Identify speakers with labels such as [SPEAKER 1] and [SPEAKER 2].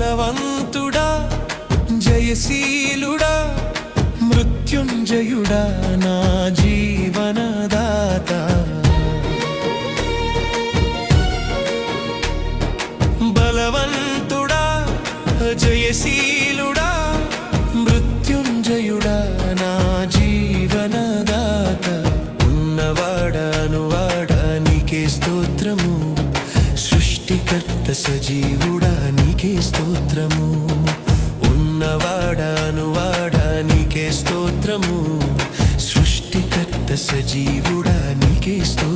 [SPEAKER 1] బలవంతుడా జయశీలుడా మృత్యుంజయుడా నా జీవనదాత బలవంతుడా జయశీలుడా మృత్యుంజయుడా నా జీవనదాత ఉన్నవాడా నీకే స్తోత్రము సృష్టికర్త సజీవుడా నీకే స్తోత్రము ఉన్నవాడా నీకే స్తోత్రము సృష్టికర్త సజీవుడా నీకే స్తోత్రము